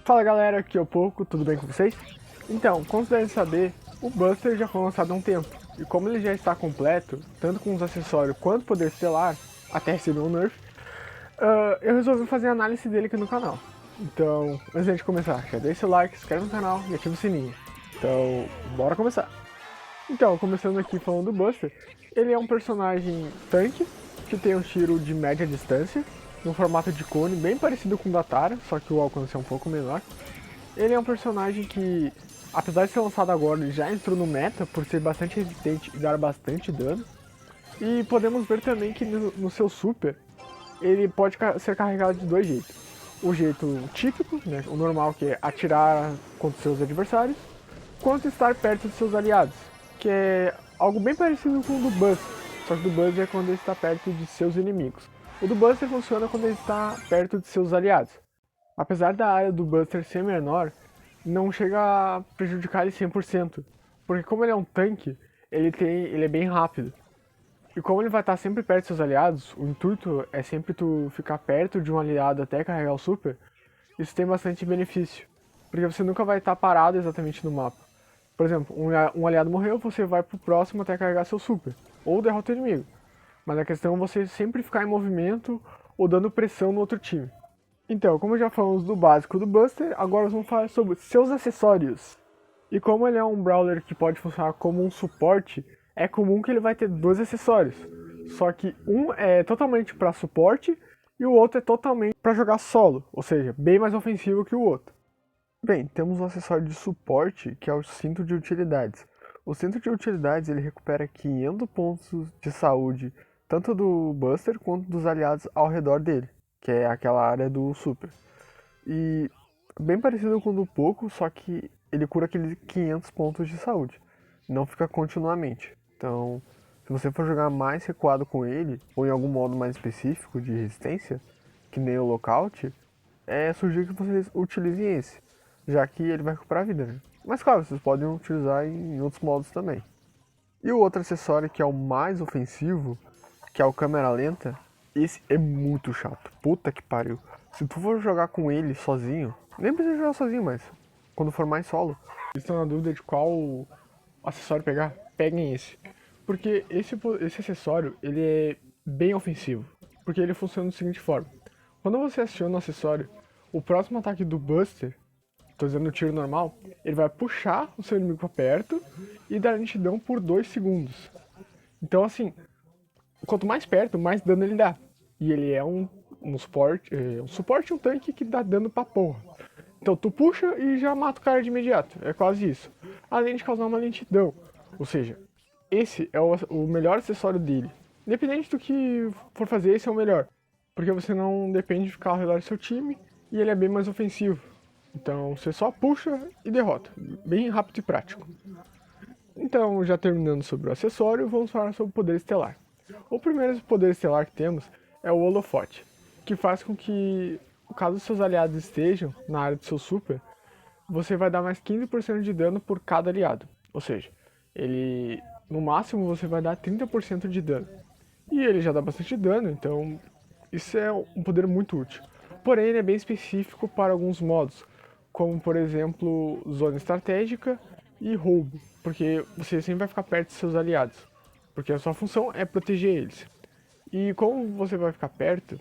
Fala galera, aqui é o Poco, tudo bem com vocês? Então, como vocês devem saber, o Buster já foi lançado há um tempo, e como ele já está completo, tanto com os acessórios quanto poder estelar, até receber um nerf, eu resolvi fazer a análise dele aqui no canal. Então, antes de começar, já deixa o like, se inscreve no canal e ativa o sininho. Então, bora começar! Então, começando aqui falando do Buster, ele é um personagem tanque, que tem um tiro de média distância, no formato de cone, bem parecido com o da Tara, só que o alcance é um pouco menor. Ele é um personagem que, apesar de ser lançado agora, ele já entrou no meta por ser bastante resistente e dar bastante dano. E podemos ver também que no seu super, ele pode ser carregado de dois jeitos. O jeito típico, né, o normal, que é atirar contra seus adversários, quanto estar perto de seus aliados, que é algo bem parecido com o do Buster, só que o do Buster é quando ele está perto de seus inimigos. O do Buster funciona quando ele está perto de seus aliados. Apesar da área do Buster ser menor, não chega a prejudicar ele 100%, porque como ele é um tanque, ele é bem rápido. E como ele vai estar sempre perto de seus aliados, o intuito é sempre tu ficar perto de um aliado até carregar o super, isso tem bastante benefício, porque você nunca vai estar parado exatamente no mapa. Por exemplo, um aliado morreu, você vai pro próximo até carregar seu super, ou derrota o inimigo. Mas a questão é você sempre ficar em movimento ou dando pressão no outro time. Então, como já falamos do básico do Buster, agora vamos falar sobre seus acessórios. E como ele é um brawler que pode funcionar como um suporte, é comum que ele vai ter dois acessórios. Só que um é totalmente para suporte e o outro é totalmente para jogar solo, ou seja, bem mais ofensivo que o outro. Bem, temos um acessório de suporte que é o cinto de utilidades. O cinto de utilidades ele recupera 500 pontos de saúde, tanto do Buster quanto dos aliados ao redor dele, que é aquela área do super. E bem parecido com o do Poco, só que ele cura aqueles 500 pontos de saúde, não fica continuamente. Então, se você for jogar mais recuado com ele, ou em algum modo mais específico de resistência, que nem o Lockout, sugiro que vocês utilizem esse, já que ele vai recuperar a vida, né? Mas claro, vocês podem utilizar em outros modos também. E o outro acessório que é o mais ofensivo, que é o câmera lenta, esse é muito chato. Puta que pariu. Se tu for jogar com ele sozinho, nem precisa jogar sozinho, mas quando for mais solo, vocês estão na dúvida de qual acessório pegar, peguem esse. Porque esse acessório, ele é bem ofensivo. Porque ele funciona da seguinte forma. Quando você aciona o acessório, o próximo ataque do Buster, tô dizendo o tiro normal, ele vai puxar o seu inimigo pra perto e dar lentidão por 2 segundos. Então assim, quanto mais perto, mais dano ele dá. E ele é um suporte, um tanque que dá dano pra porra. Então tu puxa e já mata o cara de imediato, é quase isso. Além de causar uma lentidão. Ou seja, esse é o melhor acessório dele. Independente do que for fazer, esse é o melhor. Porque você não depende de ficar ao redor do seu time e ele é bem mais ofensivo. Então você só puxa e derrota. Bem rápido e prático. Então, já terminando sobre o acessório, vamos falar sobre o poder estelar. O primeiro poder estelar que temos é o holofote, que faz com que, caso seus aliados estejam na área do seu super, você vai dar mais 15% de dano por cada aliado. Ou seja, ele no máximo você vai dar 30% de dano. E ele já dá bastante dano, então isso é um poder muito útil. Porém, ele é bem específico para alguns modos, como por exemplo, zona estratégica e roubo, porque você sempre vai ficar perto de seus aliados, porque a sua função é proteger eles. E como você vai ficar perto,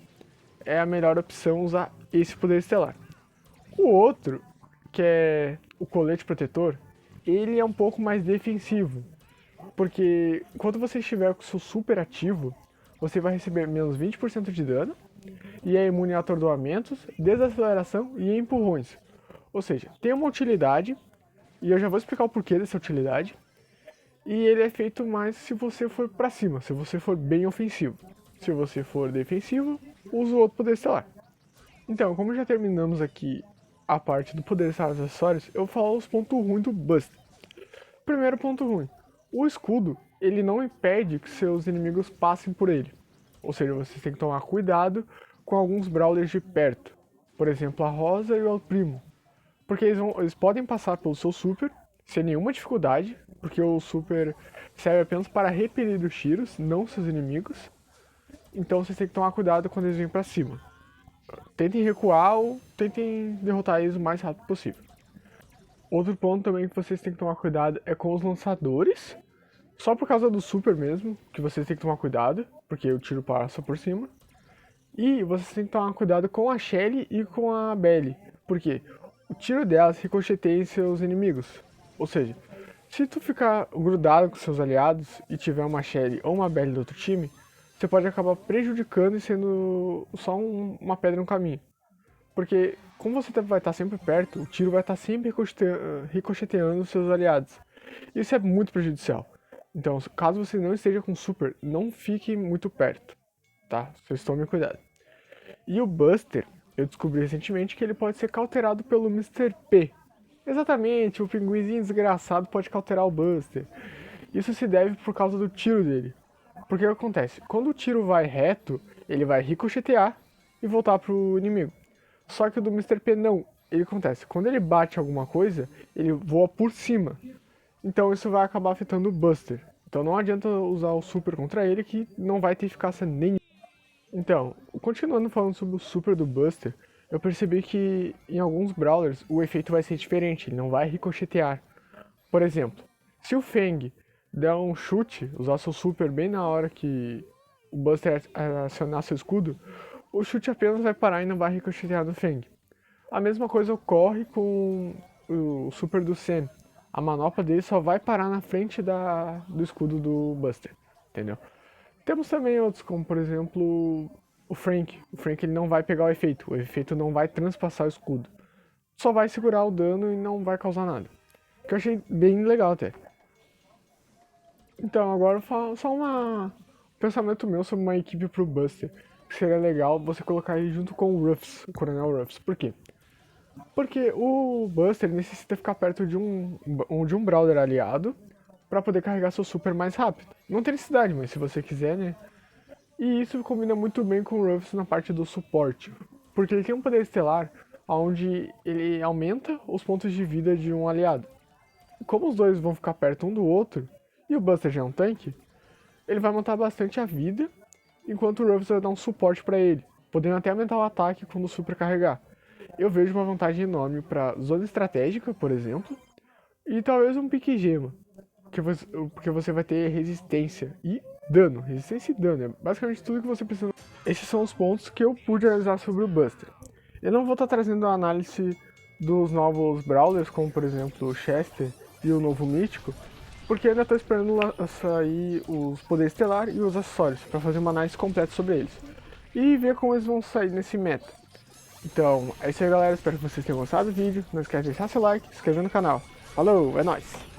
é a melhor opção usar esse poder estelar. O outro, que é o colete protetor, ele é um pouco mais defensivo, porque quando você estiver com o seu super ativo, você vai receber menos 20% de dano e é imune a atordoamentos, desaceleração e empurrões. Ou seja, tem uma utilidade, e eu já vou explicar o porquê dessa utilidade, e ele é feito mais se você for pra cima, se você for bem ofensivo. Se você for defensivo, usa o outro poder estelar. Então, como já terminamos aqui a parte do poder estelar dos acessórios, eu falo os pontos ruins do Buster. Primeiro ponto ruim. O escudo, ele não impede que seus inimigos passem por ele. Ou seja, você tem que tomar cuidado com alguns brawlers de perto. Por exemplo, a Rosa e o El Primo. Porque eles podem passar pelo seu super sem nenhuma dificuldade, porque o super serve apenas para repelir os tiros, não seus inimigos. Então você tem que tomar cuidado quando eles vêm pra cima. tentem recuar ou tentem derrotar eles o mais rápido possível. Outro ponto também que vocês têm que tomar cuidado é com os lançadores. Só por causa do super mesmo, que vocês têm que tomar cuidado, porque o tiro passa por cima. E vocês têm que tomar cuidado com a Shelly e com a Belly, porque o tiro delas ricocheteia em seus inimigos. Ou seja, se tu ficar grudado com seus aliados e tiver uma Shelly ou uma Belly do outro time, você pode acabar prejudicando e sendo só uma pedra no caminho. Porque como você vai estar sempre perto, o tiro vai estar sempre ricocheteando os seus aliados. Isso é muito prejudicial. Então, caso você não esteja com super, não fique muito perto, tá? Vocês tomem cuidado. E o Buster, eu descobri recentemente que ele pode ser cauterado pelo Mr. P. Exatamente, o pinguinzinho desgraçado pode cauterar o Buster. Isso se deve por causa do tiro dele. Porque o que acontece? Quando o tiro vai reto, ele vai ricochetear e voltar pro inimigo. Só que o do Mr. P não. Ele acontece, quando ele bate alguma coisa, ele voa por cima. Então isso vai acabar afetando o Buster. Então não adianta usar o super contra ele que não vai ter eficácia nenhuma. Então, continuando falando sobre o super do Buster, eu percebi que em alguns brawlers o efeito vai ser diferente, ele não vai ricochetear. Por exemplo, se o Feng der um chute, usar seu super bem na hora que o Buster acionar seu escudo, o chute apenas vai parar e não vai ricochetear no Feng. A mesma coisa ocorre com o super do Sam. A manopla dele só vai parar na frente do escudo do Buster, entendeu? Temos também outros, como por exemplo o Frank. O Frank ele não vai pegar o efeito não vai transpassar o escudo. Só vai segurar o dano e não vai causar nada. Que eu achei bem legal até. Então, agora só um pensamento meu sobre uma equipe pro Buster. Que seria legal você colocar ele junto com o Ruffs, o Coronel Ruffs. Por quê? Porque o Buster necessita ficar perto de um Brawler aliado para poder carregar seu super mais rápido. Não tem necessidade, mas se você quiser, né? E isso combina muito bem com o Ruffs na parte do suporte. Porque ele tem um poder estelar onde ele aumenta os pontos de vida de um aliado. Como os dois vão ficar perto um do outro, e o Buster já é um tanque, ele vai aumentar bastante a vida, enquanto o Ruffs vai dar um suporte para ele, podendo até aumentar o ataque quando o super carregar. Eu vejo uma vantagem enorme para zona estratégica, por exemplo, e talvez um pique gema, porque você vai ter resistência e dano. Resistência e dano, é basicamente tudo que você precisa. Esses são os pontos que eu pude analisar sobre o Buster. Eu não vou estar trazendo a análise dos novos Brawlers, como por exemplo o Chester e o novo Mítico, porque eu ainda estou esperando sair os poderes estelar e os acessórios, para fazer uma análise completa sobre eles. E ver como eles vão sair nesse meta. Então, é isso aí galera, espero que vocês tenham gostado do vídeo, não esquece de deixar seu like e se inscrever no canal. Falou, é nóis!